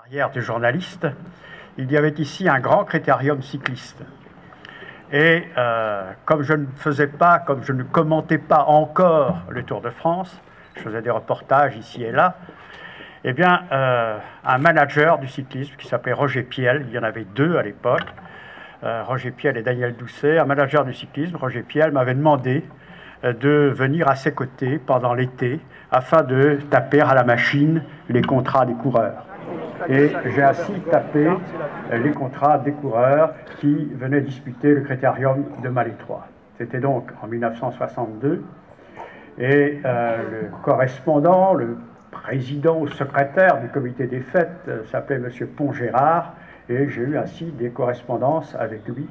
Carrière de journaliste, il y avait ici un grand critérium cycliste. Et comme je ne commentais pas encore le Tour de France, je faisais des reportages ici et là, eh bien, un manager du cyclisme qui s'appelait Roger Piel, il y en avait deux à l'époque, Roger Piel et Daniel Doucet, un manager du cyclisme, Roger Piel, m'avait demandé de venir à ses côtés pendant l'été afin de taper à la machine les contrats des coureurs. Et j'ai ainsi tapé les contrats des coureurs qui venaient disputer le critérium de Malétroit. C'était donc en 1962. Et le correspondant, le président ou secrétaire du comité des fêtes s'appelait M. Pongérard. Et j'ai eu ainsi des correspondances avec lui.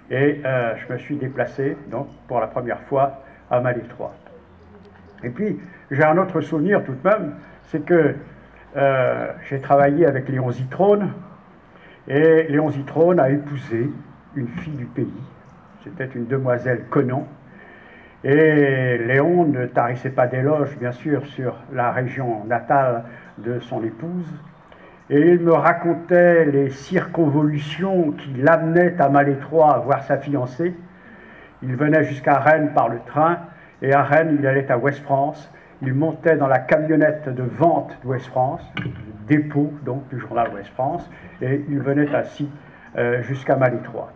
Et je me suis déplacé donc pour la première fois à Malétroit. Et puis j'ai un autre souvenir tout de même, c'est que j'ai travaillé avec Léon Zitrone, et Léon Zitrone a épousé une fille du pays. C'était une demoiselle Conan. Et Léon ne tarissait pas d'éloges, bien sûr, sur la région natale de son épouse. Et il me racontait les circonvolutions qui l'amenaient à Malétroit à voir sa fiancée. Il venait jusqu'à Rennes par le train, et à Rennes, il allait à Ouest-France. Il montait dans la camionnette de vente d'Ouest-France, dépôt donc du journal Ouest-France, et il venait ainsi jusqu'à Malétroit.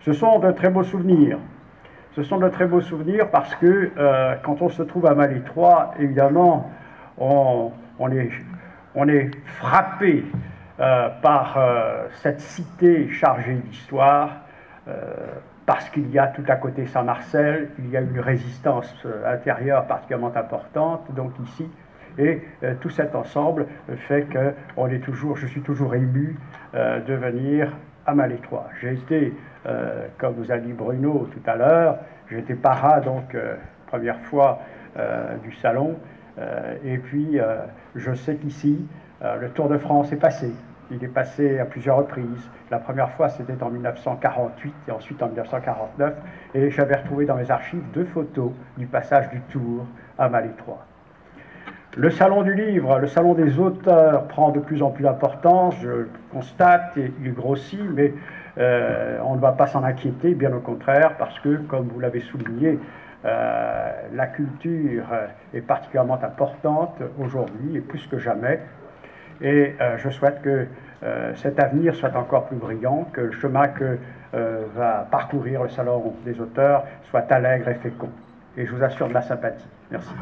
Ce sont de très beaux souvenirs. Ce sont de très beaux souvenirs parce que quand on se trouve à Malétroit, évidemment, on est frappé par cette cité chargée d'histoire, parce qu'il y a tout à côté Saint-Marcel, il y a une résistance intérieure particulièrement importante, donc ici, et tout cet ensemble fait que je suis toujours ému de venir à Malétroit. J'ai été, comme vous a dit Bruno tout à l'heure, j'ai été parrain donc première fois du salon, et puis je sais qu'ici le Tour de France est passé. Il est passé à plusieurs reprises. La première fois, c'était en 1948 et ensuite en 1949. Et j'avais retrouvé dans mes archives 2 photos du passage du Tour à Malétroit. Le salon du livre, le salon des auteurs prend de plus en plus d'importance, je le constate, et il grossit, mais on ne va pas s'en inquiéter, bien au contraire, parce que, comme vous l'avez souligné, la culture est particulièrement importante aujourd'hui, et plus que jamais. Et je souhaite que cet avenir soit encore plus brillant, que le chemin que va parcourir le Salon des auteurs soit allègre et fécond. Et je vous assure de la sympathie. Merci.